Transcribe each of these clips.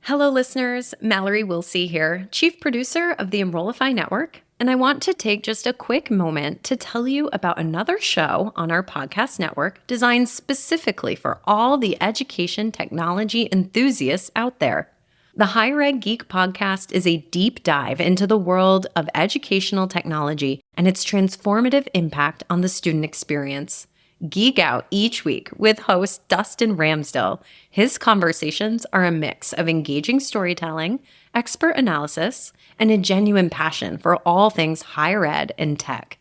Hello, listeners. Mallory Wilsey here, Chief Producer of the Enrollify Network, and I want to take just a quick moment to tell you about another show on our podcast network designed specifically for all the education technology enthusiasts out there. The Higher Ed Geek podcast is a deep dive into the world of educational technology and its transformative impact on the student experience. Geek out each week with host Dustin Ramsdell. His conversations are a mix of engaging storytelling, expert analysis, and a genuine passion for all things higher ed and tech.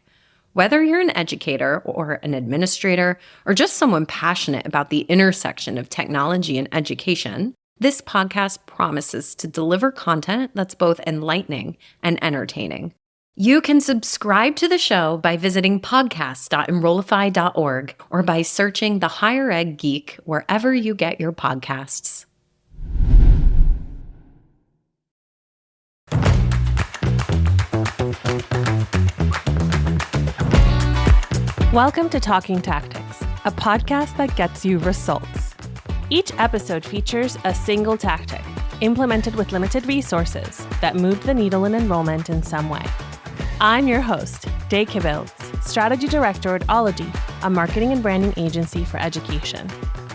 Whether you're an educator or an administrator or just someone passionate about the intersection of technology and education, this podcast promises to deliver content that's both enlightening and entertaining. You can subscribe to the show by visiting podcast.enrollify.org or by searching The Higher Ed Geek wherever you get your podcasts. Welcome to Talking Tactics, a podcast that gets you results. Each episode features a single tactic implemented with limited resources that moved the needle in enrollment in some way. I'm your host, Day Kibbles, Strategy Director at Ology, a marketing and branding agency for education.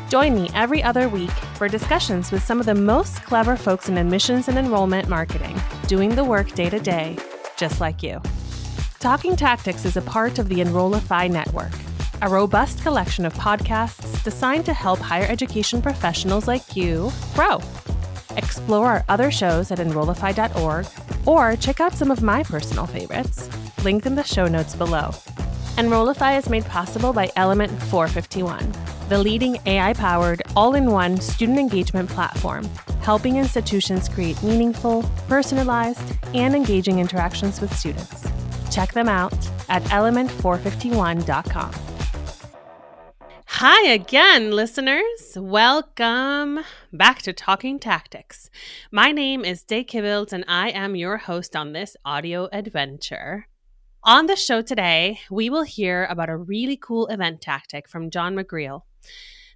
Join me every other week for discussions with some of the most clever folks in admissions and enrollment marketing, doing the work day to day, just like you. Talking Tactics is a part of the Enrollify Network, a robust collection of podcasts designed to help higher education professionals like you grow. Explore our other shows at enrollify.org or check out some of my personal favorites, linked in the show notes below. Enrollify is made possible by Element 451, the leading AI-powered, all-in-one student engagement platform, helping institutions create meaningful, personalized, and engaging interactions with students. Check them out at element451.com. Hi again, listeners. Welcome back to Talking Tactics. My name is Day Kibbles, and I am your host on this audio adventure. On the show today, we will hear about a really cool event tactic from John McGreal,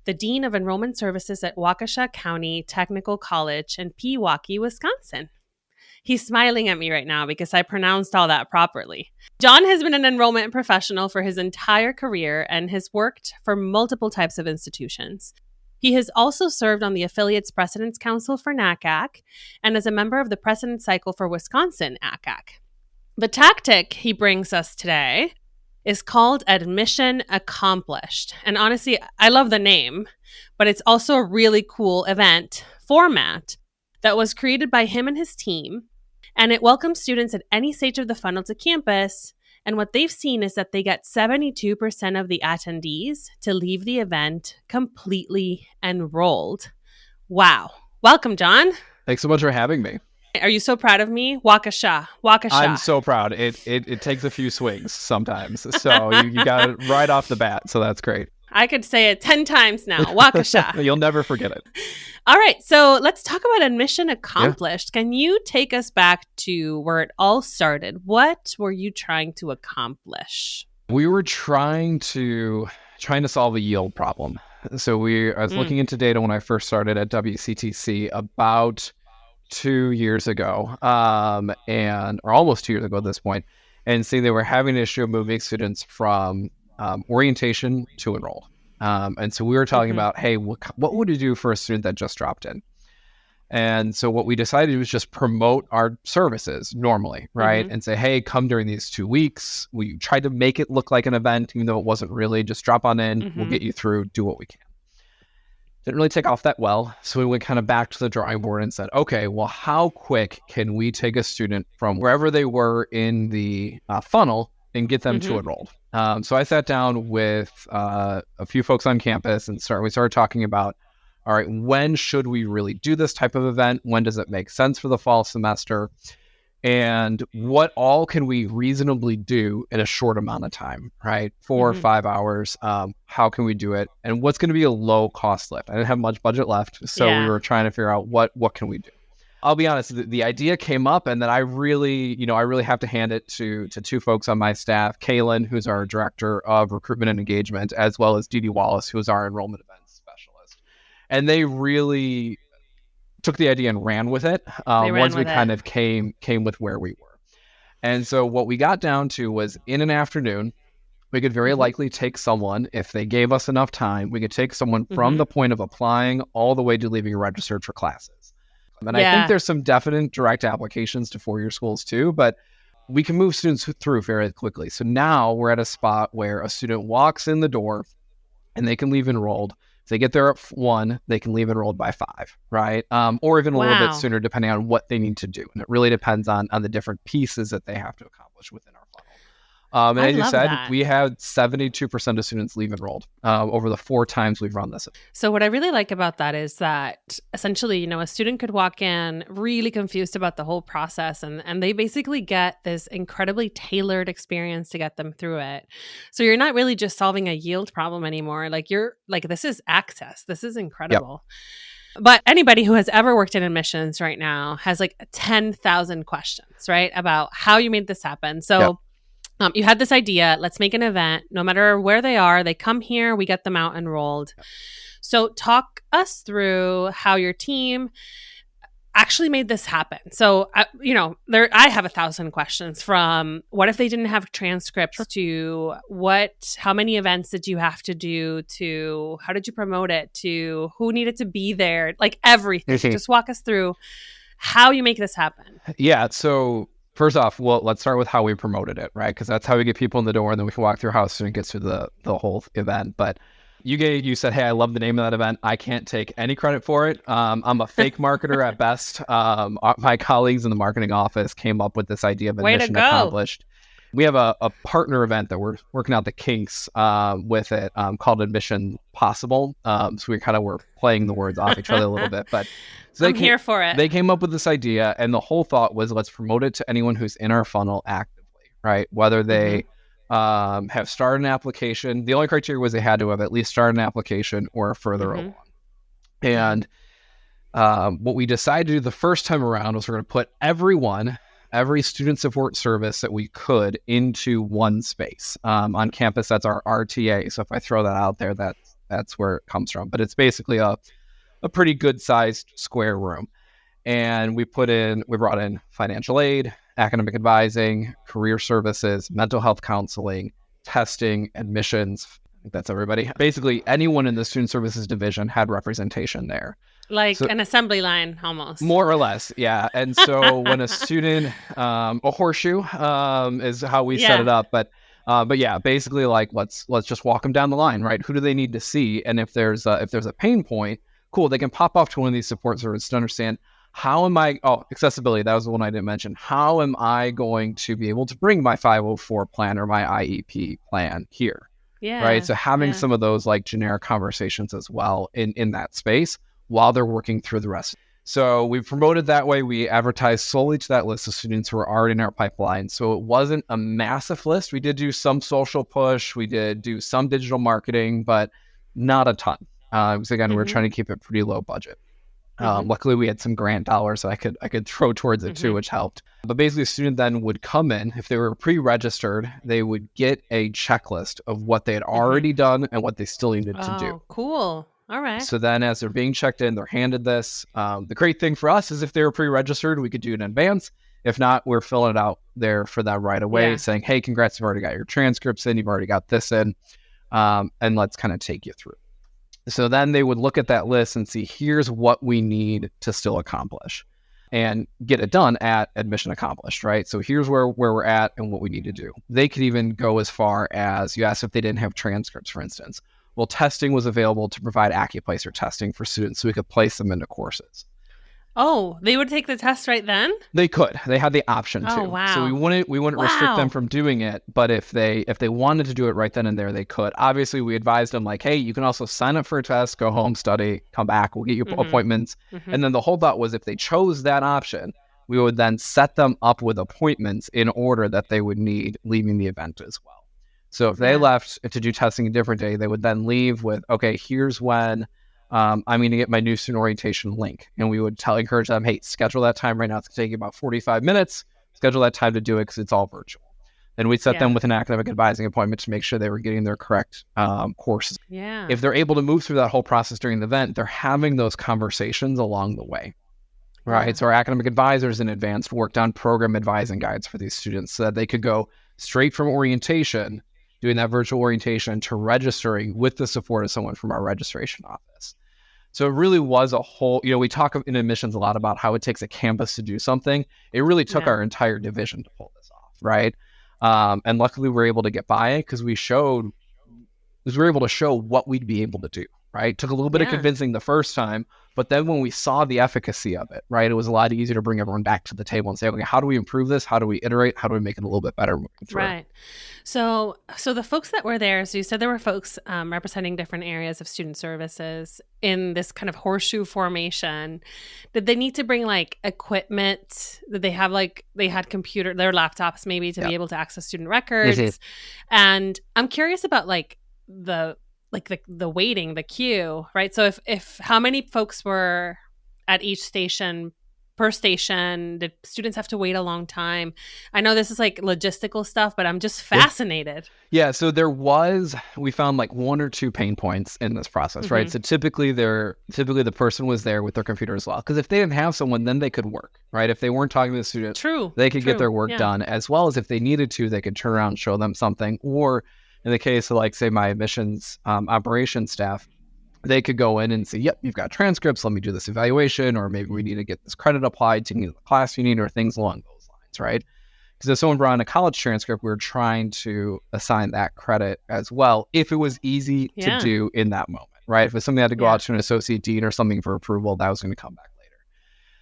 the Dean of Enrollment Services at Waukesha County Technical College in Pewaukee, Wisconsin. He's smiling at me right now because I pronounced all that properly. John has been an enrollment professional for his entire career and has worked for multiple types of institutions. He has also served on the Affiliates Precedence Council for NACAC and as a member of the Precedence Cycle for Wisconsin ACAC. The tactic he brings us today is called Admission Accomplished. And honestly, I love the name, but it's also a really cool event format that was created by him and his team. And it welcomes students at any stage of the funnel to campus. And what they've seen is that they get 72% of the attendees to leave the event completely enrolled. Wow. Welcome, John. Thanks so much for having me. Are you so proud of me? Waukesha. I'm so proud. It takes a few swings sometimes. So you got it right off the bat. So that's great. I could say it 10 times now. Waukesha. You'll never forget it. All right. So let's talk about admission accomplished. Yeah. Can you take us back to where it all started? What were you trying to accomplish? We were trying to solve a yield problem. So I was looking into data when I first started at WCTC about 2 years ago, or almost 2 years ago at this point, and seeing they were having an issue of moving students from orientation to enroll. And so we were talking about, hey, what would you do for a student that just dropped in? And so what we decided was just promote our services normally, right? And say, hey, come during these 2 weeks. We tried to make it look like an event, even though it wasn't really. Just drop on in. We'll get you through, do what we can. Didn't really take off that well. So we went kind of back to the drawing board and said, okay, well, how quick can we take a student from wherever they were in the funnel and get them to enrolled? So I sat down with a few folks on campus and we started talking about, all right, when should we really do this type of event? When does it make sense for the fall semester? And what all can we reasonably do in a short amount of time, right? 4 or 5 hours. How can we do it? And what's going to be a low cost lift? I didn't have much budget left. So we were trying to figure out what can we do? I'll be honest, the idea came up and then I really have to hand it to 2 folks on my staff, Kaylan, who's our director of recruitment and engagement, as well as Wallace, who's our enrollment events specialist. And they really took the idea and ran with it once we kind of came with where we were. And so what we got down to was in an afternoon, we could very likely take someone, if they gave us enough time, we could take someone from the point of applying all the way to leaving registered for classes. And I think there's some definite direct applications to four-year schools too, but we can move students through very quickly. So now we're at a spot where a student walks in the door and they can leave enrolled. If they get there at 1, they can leave enrolled by 5, right? Or even a little bit sooner, depending on what they need to do. And it really depends on the different pieces that they have to accomplish within our funnel. And as you said, we had 72% of students leave enrolled over the 4 times we've run this. So what I really like about that is that essentially, a student could walk in really confused about the whole process and they basically get this incredibly tailored experience to get them through it. So you're not really just solving a yield problem anymore. This is access. This is incredible. Yep. But anybody who has ever worked in admissions right now has 10,000 questions, right? About how you made this happen. So you had this idea, let's make an event, no matter where they are, they come here, we get them out enrolled. So talk us through how your team actually made this happen. So, I have 1,000 questions, from what if they didn't have transcripts to how many events did you have to do, to how did you promote it, to who needed to be there, everything. Just walk us through how you make this happen. Yeah. So first off, let's start with how we promoted it, right? Because that's how we get people in the door, and then we can walk through how a student gets through the whole event. But you said, hey, I love the name of that event. I can't take any credit for it. I'm a fake marketer at best. My colleagues in the marketing office came up with this idea of Admission Accomplished. We have a partner event that we're working out the kinks with it called Admission Possible. So we kind of were playing the words off each other a little bit, but so I'm here for it. They came up with this idea, and the whole thought was, let's promote it to anyone who's in our funnel actively, right? Whether they have started an application. The only criteria was they had to have at least started an application or further along. And what we decided to do the first time around was we're going to put every student support service that we could into one space. On campus, that's our RTA. So if I throw that out there, that's where it comes from. But it's basically a pretty good sized square room. And we brought in financial aid, academic advising, career services, mental health counseling, testing, admissions. I think that's everybody. Basically, anyone in the student services division had representation there. An assembly line almost. More or less, yeah. And so when a student, a horseshoe is how we set it up. But yeah, basically let's just walk them down the line, right? Who do they need to see? And if there's a pain point, cool, they can pop off to one of these support services to understand, how am I, accessibility, that was the one I didn't mention. How am I going to be able to bring my 504 plan or my IEP plan here? Yeah. Right. So having some of those generic conversations as well in that space while they're working through the rest. So we promoted that way. We advertised solely to that list of students who were already in our pipeline. So it wasn't a massive list. We did do some social push. We did do some digital marketing, but not a ton. Because again, we're trying to keep it pretty low budget. Luckily, we had some grant dollars that I could throw towards it too, which helped. But basically, a student then would come in. If they were pre-registered, they would get a checklist of what they had already done and what they still needed to do. Cool. All right. So then as they're being checked in, they're handed this. The great thing for us is if they were pre-registered, we could do it in advance. If not, we're filling it out there for them right away, saying, hey, congrats, you've already got your transcripts in, you've already got this in, and let's kind of take you through. So then they would look at that list and see, here's what we need to still accomplish and get it done at Admission Accomplished, right? So here's where we're at and what we need to do. They could even go as far as, you asked if they didn't have transcripts, for instance. Well, testing was available to provide AccuPlacer testing for students so we could place them into courses. Oh, they would take the test right then? They could. They had the option to. Oh, wow. So we wouldn't restrict them from doing it, but if they wanted to do it right then and there, they could. Obviously, we advised them hey, you can also sign up for a test, go home, study, come back, we'll get you appointments. And then the whole thought was if they chose that option, we would then set them up with appointments in order that they would need leaving the event as well. So if they left to do testing a different day, they would then leave with, okay, here's when I'm going to get my new student orientation link. And we would encourage them, hey, schedule that time right now. It's going to take you about 45 minutes. Schedule that time to do it because it's all virtual. Then we'd set them with an academic advising appointment to make sure they were getting their correct courses. Yeah. If they're able to move through that whole process during the event, they're having those conversations along the way. right? Yeah. So our academic advisors in advanced worked on program advising guides for these students so that they could go straight from orientation, doing that virtual orientation, to registering with the support of someone from our registration office. So it really was a whole, we talk in admissions a lot about how it takes a campus to do something. It really took our entire division to pull this off, right? And luckily we were able to get by it because we were able to show what we'd be able to do, right? Took a little bit of convincing the first time, but then when we saw the efficacy of it, right, it was a lot easier to bring everyone back to the table and say, okay, how do we improve this? How do we iterate? How do we make it a little bit better moving through? Right. So the folks that were there, so you said there were folks representing different areas of student services in this kind of horseshoe formation. Did they need to bring like equipment? Did they have their laptops maybe to be able to access student records? And I'm curious about the waiting, the queue, right? So if how many folks were at each station per station? Did students have to wait a long time? I know this is like logistical stuff, but I'm just fascinated. Yeah, so we found like one or two pain points in this process, right? So typically the person was there with their computer as well. Because if they didn't have someone, then they could work, right? If they weren't talking to the student, they could get their work done, as well as if they needed to, they could turn around and show them something. Or in the case of like, say, my admissions operations staff, they could go in and say, yep, you've got transcripts, let me do this evaluation, or maybe we need to get this credit applied to the class you need, or things along those lines, right? Because if someone brought in a college transcript, we were trying to assign that credit as well, if it was easy to do in that moment, right? If it's something that had to go out to an associate dean or something for approval, that was going to come back later.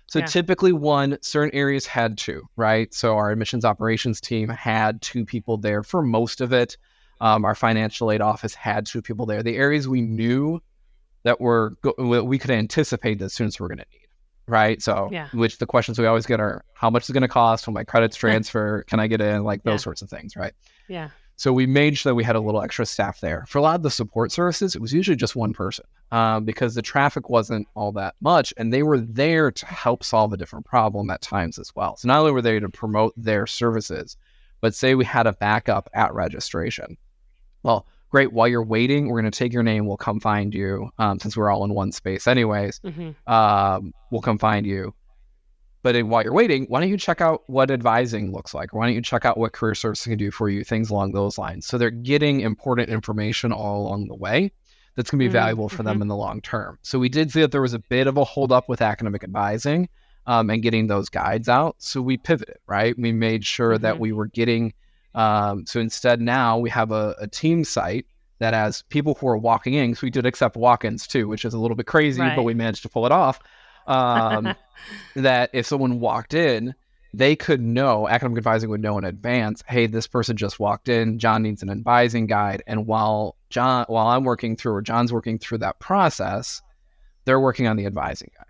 So typically certain areas had two, right? So our admissions operations team had two people there for most of it. Our financial aid office had two people there. The areas we knew that we could anticipate that students were going to need, right? So, which the questions we always get are, how much is it going to cost? Will my credits transfer? Can I get in? Like those sorts of things, right? Yeah. So we made sure that we had a little extra staff there. For a lot of the support services, it was usually just one person because the traffic wasn't all that much, and they were there to help solve a different problem at times as well. So not only were they to promote their services, but say we had a backup at registration. Well, great. While you're waiting, we're going to take your name. We'll come find you. Since we're all in one space anyways, we'll come find you. But while you're waiting, why don't you check out what advising looks like? Why don't you check out what career services can do for you? Things along those lines. So they're getting important information all along the way that's going to be valuable for them in the long term. So we did see that there was a bit of a hold up with academic advising and getting those guides out. So we pivoted, right? We made sure that we were getting so instead now we have a team site that has people who are walking in. So we did accept walk-ins too, which is a little bit crazy, but we managed to pull it off. That if someone walked in, they could know, academic advising would know in advance, hey, this person just walked in, John needs an advising guide. And while I'm working through, or John's working through that process, they're working on the advising guide,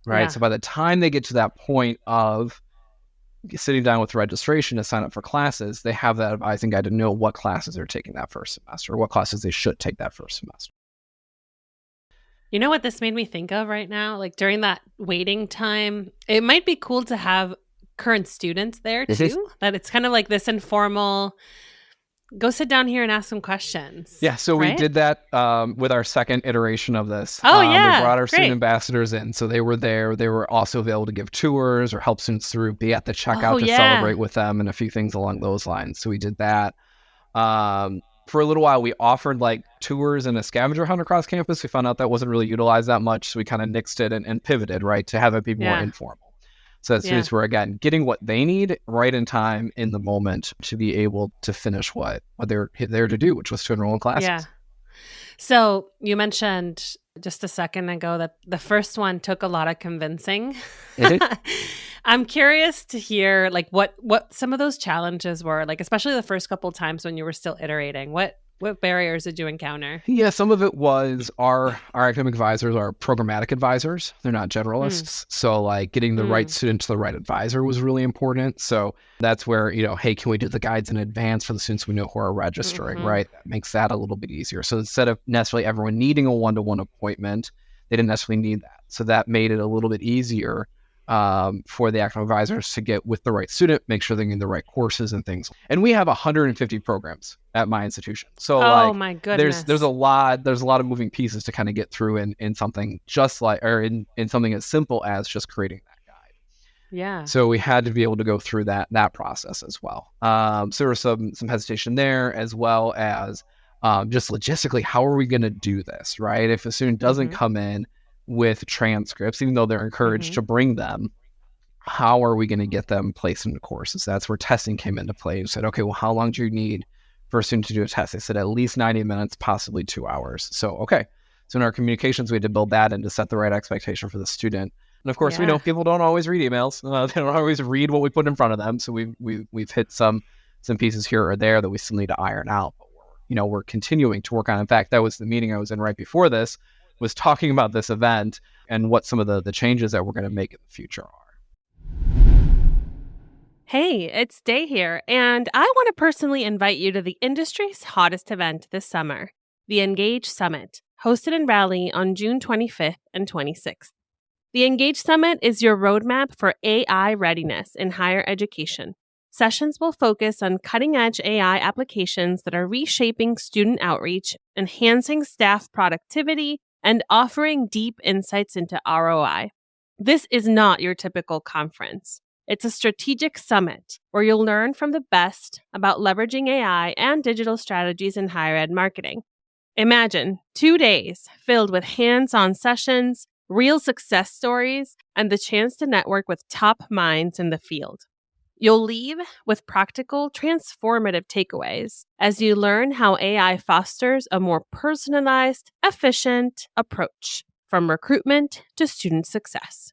right? Yeah. So by the time they get to that point of sitting down with registration to sign up for classes, they have that advising guide to know what classes they're taking that first semester, or what classes they should take that first semester. You know what this made me think of right now? Like during that waiting time, it might be cool to have current students there too. That it's kind of like this informal, go sit down here and ask some questions. Yeah, so we did that with our second iteration of this. Oh, yeah. We brought our student ambassadors in. So they were there. They were also available to give tours or help students through, be at the checkout to celebrate with them, and a few things along those lines. So we did that. For a little while, we offered like tours and a scavenger hunt across campus. We found out that wasn't really utilized that much. So we kind of nixed it and pivoted, right, to have it be more informal. So that students were, again, getting what they need right in time in the moment to be able to finish what they're there to do, which was to enroll in classes. Yeah. So you mentioned just a second ago that the first one took a lot of convincing. I'm curious to hear like what some of those challenges were, like especially the first couple of times when you were still iterating. What barriers did you encounter? Yeah, some of it was our academic advisors are programmatic advisors. They're not generalists. So like getting the right student to the right advisor was really important. So that's where, hey, can we do the guides in advance for the students we know who are registering, right? That makes that a little bit easier. So instead of necessarily everyone needing a one-to-one appointment, they didn't necessarily need that. So that made it a little bit easier for the academic advisors to get with the right student, make sure they're getting the right courses and things. And we have 150 programs at my institution. So my goodness. There's a lot of moving pieces to kind of get through in something just like, or in something as simple as just creating that Yeah. So we had to be able to go through that process as well. So there was some hesitation there, as well as just logistically, how are we going to do this, right? If a student doesn't come in with transcripts, even though they're encouraged to bring them, how are we going to get them placed into courses? That's where testing came into play. We said, okay, well, how long do you need for a student to do a test? They said at least 90 minutes, possibly 2 hours. So, okay. So in our communications, we had to build that in to set the right expectation for the student. And of course, we know people don't always read emails. They don't always read what we put in front of them. So we've hit some pieces here or there that we still need to iron out. But we're continuing to work on. In fact, that was the meeting I was in right before this, was talking about this event and what some of the changes that we're going to make in the future are. Hey, it's Day here, and I want to personally invite you to the industry's hottest event this summer, the Engage Summit, hosted in Raleigh on June 25th and 26th. The Engage Summit is your roadmap for AI readiness in higher education. Sessions will focus on cutting-edge AI applications that are reshaping student outreach, enhancing staff productivity, and offering deep insights into ROI. This is not your typical conference. It's a strategic summit where you'll learn from the best about leveraging AI and digital strategies in higher ed marketing. Imagine 2 days filled with hands-on sessions, real success stories, and the chance to network with top minds in the field. You'll leave with practical, transformative takeaways as you learn how AI fosters a more personalized, efficient approach from recruitment to student success.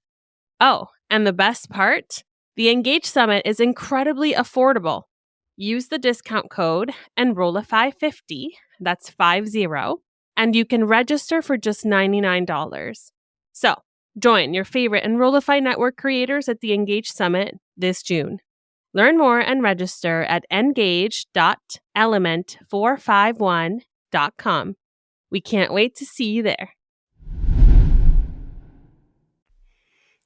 Oh, and the best part? The Engage Summit is incredibly affordable. Use the discount code Enrollify50, that's 50, and you can register for just $99. So, join your favorite Enrollify network creators at the Engage Summit this June. Learn more and register at engage.element451.com. We can't wait to see you there.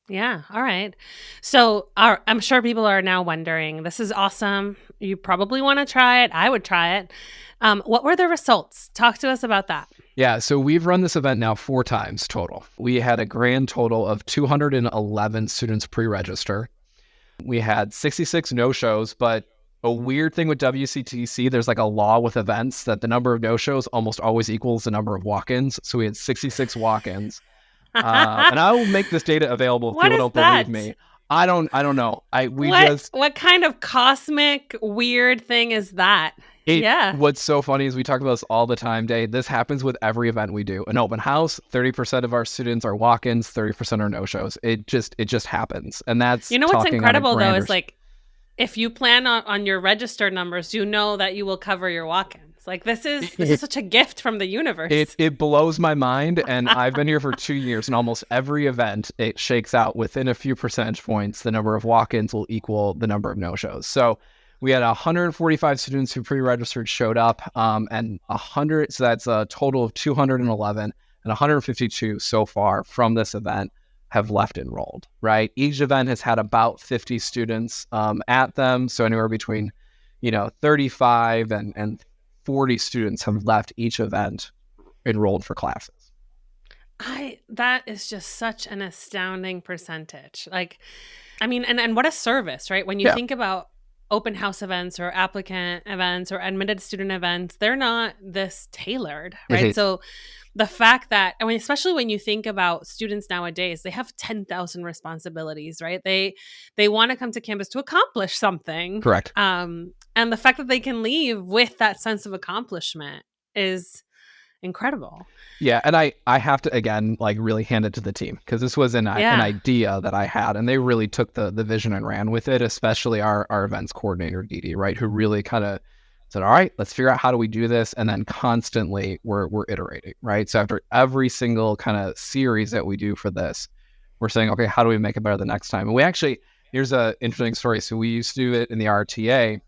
Yeah. All right. So I'm sure people are now wondering, this is awesome. You probably want to try it. I would try it. What were the results? Talk to us about that. Yeah. So we've run this event now 4 times total. We had a grand total of 211 students pre-register. We had 66 no-shows, but a weird thing with WCTC, there's like a law with events that the number of no-shows almost always equals the number of walk-ins. So we had 66 walk-ins. And I will make this data available if people don't believe me. I don't know. What kind of cosmic weird thing is that? What's so funny is we talk about this all the time, Dave. This happens with every event we do. An open house, 30% of our students are walk-ins, 30% are no-shows. It just happens. And that's what's incredible though is like, if you plan on your register numbers, you know that you will cover your walk-ins. Like this is such a gift from the universe. It blows my mind, and I've been here for 2 years, and almost every event it shakes out within a few percentage points. The number of walk-ins will equal the number of no-shows. So we had 145 students who pre-registered showed up, and 100. So that's a total of 211, and 152 so far from this event have left enrolled. Right, each event has had about 50 students at them, so anywhere between 35 and 40 students have left each event enrolled for classes. That is just such an astounding percentage. Like, I mean, and what a service, right? When you think about open house events or applicant events or admitted student events, they're not this tailored, right? So the fact that, I mean, especially when you think about students nowadays, they have 10,000 responsibilities, right? They want to come to campus to accomplish something. Correct. And the fact that they can leave with that sense of accomplishment is incredible. Yeah. And I have to, again, like really hand it to the team, because this was an idea that I had, and they really took the vision and ran with it, especially our events coordinator, Didi, right? Who really kind of said, all right, let's figure out how do we do this. And then constantly we're iterating, right? So after every single kind of series that we do for this, we're saying, okay, how do we make it better the next time? And we actually, here's an interesting story. So we used to do it in the RTA,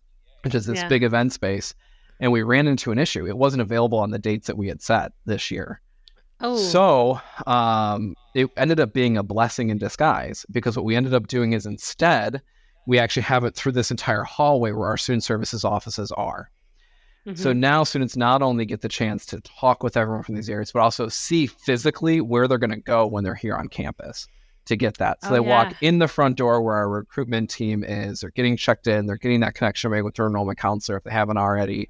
which is this big event space. And we ran into an issue. It wasn't available on the dates that we had set this year. Oh. So it ended up being a blessing in disguise, because what we ended up doing is instead, we actually have it through this entire hallway where our student services offices are. Mm-hmm. So now students not only get the chance to talk with everyone from these areas, but also see physically where they're going to go when they're here on campus, to get that. So Oh, they walk yeah. in the front door where our recruitment team is. They're getting checked in. They're getting that connection made with their enrollment counselor if they haven't already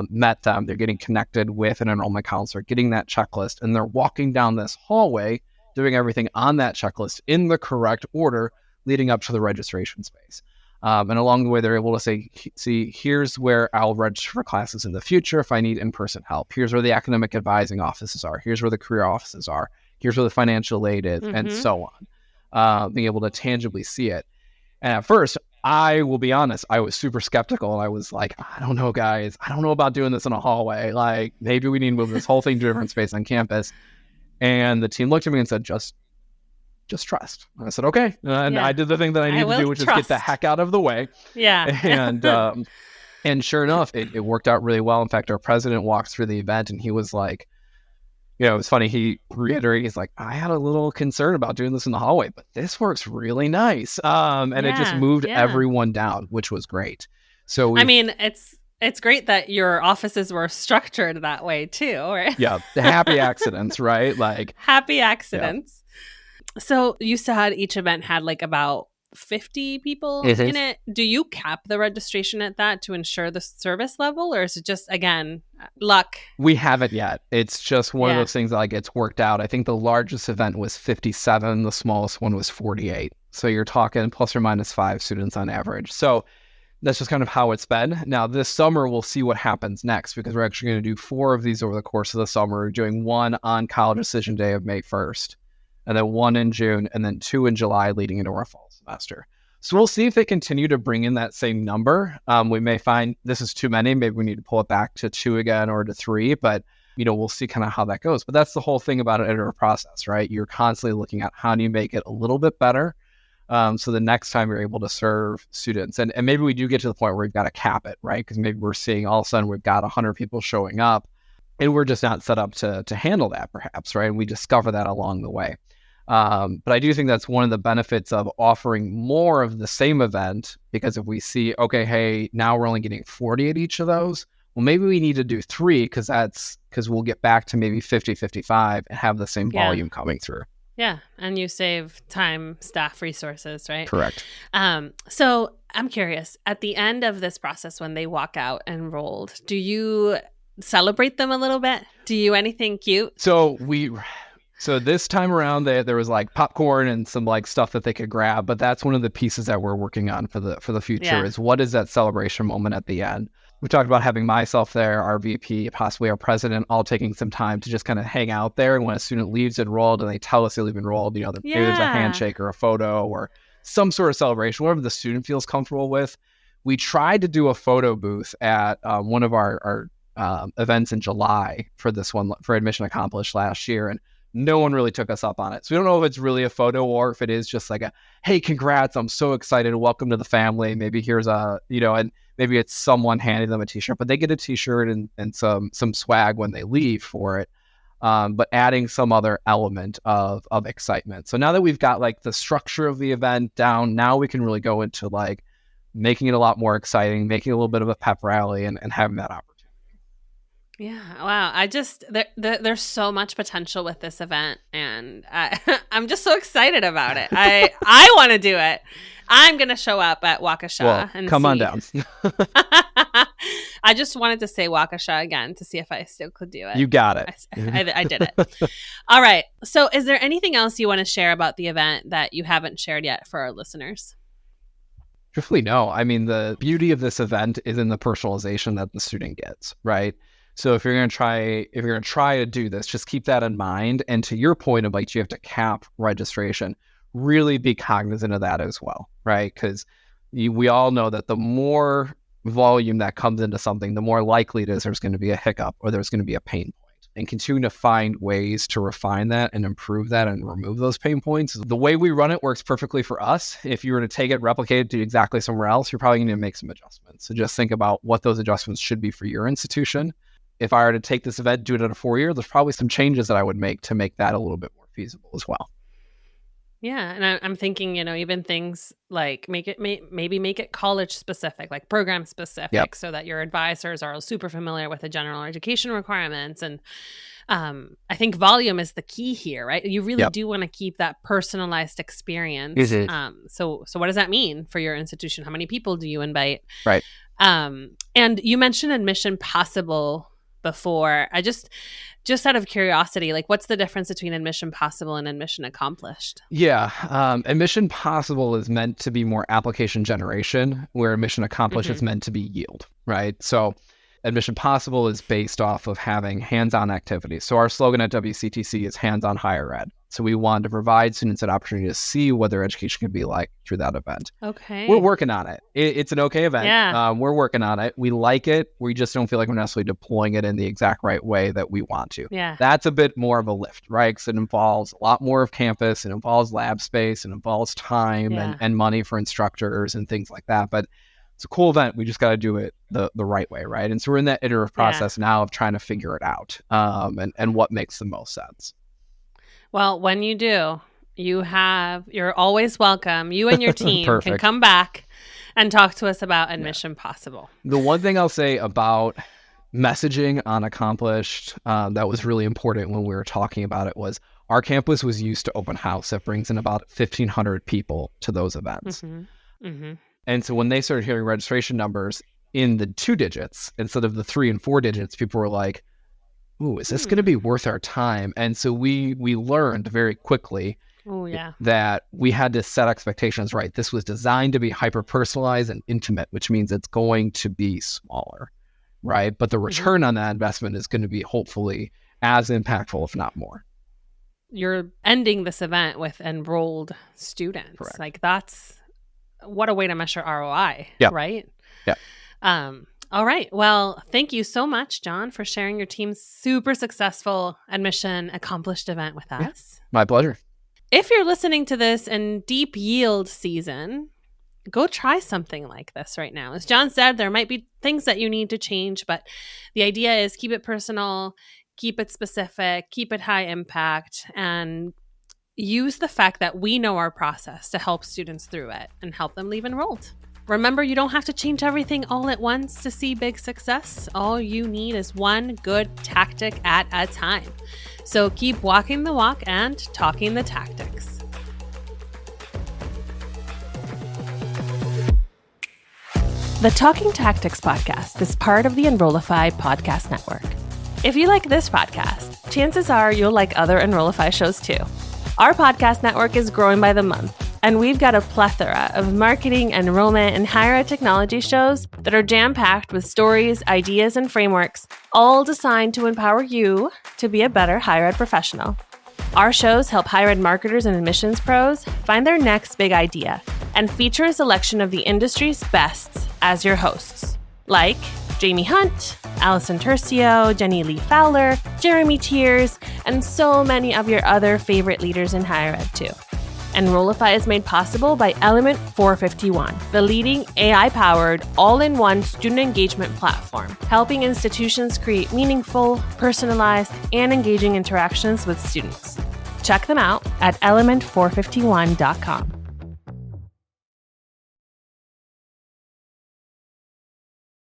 met them. They're getting connected with an enrollment counselor, getting that checklist, and they're walking down this hallway, doing everything on that checklist in the correct order, leading up to the registration space. And along the way, they're able to say, see, here's where I'll register for classes in the future if I need in-person help. Here's where the academic advising offices are. Here's where the career offices are. Here's where the financial aid is, and so on. Being able to tangibly see it. And at first, I will be honest, I was super skeptical. And I was like, I don't know, guys. I don't know about doing this in a hallway. Like, maybe we need to move this whole thing to a different space on campus. And the team looked at me and said, just trust. And I said, okay. And I did the thing that I needed to do, which is get the heck out of the way. Yeah. And sure enough, it worked out really well. In fact, our president walked through the event and he was like, it was funny. He reiterated, he's like, I had a little concern about doing this in the hallway, but this works really nice. And it just moved everyone down, which was great. So it's great that your offices were structured that way too, right? Yeah, the happy accidents, right? Like happy accidents. Yeah. So you said each event had like about 50 people in it. Do you cap the registration at that to ensure the service level, or is it just, again, luck? We haven't yet. It's just one of those things that gets worked out. I think the largest event was 57. The smallest one was 48. So you're talking plus or minus 5 students on average. So that's just kind of how it's been. Now, this summer, we'll see what happens next because we're actually going to do 4 of these over the course of the summer. We're doing 1 on College Decision Day of May 1st. And then 1 in June, and then 2 in July leading into our fall semester. So we'll see if they continue to bring in that same number. We may find this is too many. Maybe we need to pull it back to 2 again or to 3, but we'll see kind of how that goes. But that's the whole thing about an iterative process, right? You're constantly looking at how do you make it a little bit better so the next time you're able to serve students. And maybe we do get to the point where we've got to cap it, right? Because maybe we're seeing all of a sudden we've got 100 people showing up and we're just not set up to handle that perhaps, right? And we discover that along the way. But I do think that's one of the benefits of offering more of the same event, because if we see, okay, hey, now we're only getting 40 at each of those, well, maybe we need to do 3 because we'll get back to maybe 50, 55 and have the same volume coming through. Yeah. And you save time, staff, resources, right? Correct. So I'm curious, at the end of this process, when they walk out enrolled, do you celebrate them a little bit? Do you anything cute? So this time around, there was like popcorn and some like stuff that they could grab, but that's one of the pieces that we're working on for the future is what is that celebration moment at the end? We talked about having myself there, our VP, possibly our president, all taking some time to just kind of hang out there. And when a student leaves enrolled and they tell us they leave enrolled, maybe there's a handshake or a photo or some sort of celebration, whatever the student feels comfortable with. We tried to do a photo booth at one of our events in July for this one, for Admission Accomplished last year. And no one really took us up on it. So we don't know if it's really a photo or if it is just like hey, congrats, I'm so excited, welcome to the family. Maybe here's and maybe it's someone handing them a t-shirt, but they get a t-shirt and some swag when they leave for it. But adding some other element of excitement. So now that we've got like the structure of the event down, now we can really go into like making it a lot more exciting, making it a little bit of a pep rally and having that opportunity. Yeah. Wow. There's so much potential with this event and I'm just so excited about it. I want to do it. I'm going to show up at Waukesha and come on down. I just wanted to say Waukesha again to see if I still could do it. You got it. I did it. All right. So is there anything else you want to share about the event that you haven't shared yet for our listeners? Truthfully, no. I mean, the beauty of this event is in the personalization that the student gets, right? So if you're going to try to do this, just keep that in mind. And to your point of like, you have to cap registration, really be cognizant of that as well, right? Because we all know that the more volume that comes into something, the more likely it is there's going to be a hiccup or there's going to be a pain point. And continue to find ways to refine that and improve that and remove those pain points. The way we run it works perfectly for us. If you were to take it, replicate it, do exactly somewhere else, you're probably going to make some adjustments. So just think about what those adjustments should be for your institution. If I were to take this event, do it at a 4-year, there's probably some changes that I would make to make that a little bit more feasible as well. Yeah. And I'm thinking, even things like maybe make it college specific, like program specific, so that your advisors are super familiar with the general education requirements. And I think volume is the key here, right? You really do want to keep that personalized experience. So what does that mean for your institution? How many people do you invite? Right. And you mentioned Admission Possible before. I just out of curiosity, like what's the difference between Admission Possible and Admission Accomplished? Yeah. Admission Possible is meant to be more application generation, where Admission Accomplished is meant to be yield, right? So Admission Possible is based off of having hands-on activities. So our slogan at WCTC is hands-on higher ed. So we want to provide students an opportunity to see what their education can be like through that event. Okay. We're working on it. It's an okay event. Yeah. We're working on it. We like it. We just don't feel like we're necessarily deploying it in the exact right way that we want to. Yeah. That's a bit more of a lift, right? Because it involves a lot more of campus. It involves lab space. It involves time and money for instructors and things like that. But it's a cool event. We just got to do it the right way, right? And so we're in that iterative process now of trying to figure it out and what makes the most sense. Well, when you do, you're always welcome. You and your team can come back and talk to us about Admission Possible. The one thing I'll say about messaging on Accomplished that was really important when we were talking about it was our campus was used to open house. That brings in about 1,500 people to those events. And so when they started hearing registration numbers in the 2 digits instead of the 3 and 4 digits, people were like, ooh, is this going to be worth our time? And so we learned very quickly that we had to set expectations right. This was designed to be hyper-personalized and intimate, which means it's going to be smaller, right? But the return on that investment is going to be hopefully as impactful, if not more. You're ending this event with enrolled students. Correct. Like that's what a way to measure ROI, right? Yeah. All right. Well, thank you so much, John, for sharing your team's super successful Admission Accomplished event with us. My pleasure. If you're listening to this in deep yield season, go try something like this right now. As John said, there might be things that you need to change, but the idea is keep it personal, keep it specific, keep it high impact, and use the fact that we know our process to help students through it and help them leave enrolled. Remember, you don't have to change everything all at once to see big success. All you need is one good tactic at a time. So keep walking the walk and talking the tactics. The Talking Tactics podcast is part of the Enrollify podcast network. If you like this podcast, chances are you'll like other Enrollify shows too. Our podcast network is growing by the month, and we've got a plethora of marketing, enrollment, and higher ed technology shows that are jam-packed with stories, ideas, and frameworks, all designed to empower you to be a better higher ed professional. Our shows help higher ed marketers and admissions pros find their next big idea and feature a selection of the industry's bests as your hosts, like Jamie Hunt, Allison Tercio, Jenny Lee Fowler, Jeremy Tiers, and so many of your other favorite leaders in higher ed too. Enrollify is made possible by Element 451, the leading AI-powered, all-in-one student engagement platform, helping institutions create meaningful, personalized, and engaging interactions with students. Check them out at element451.com.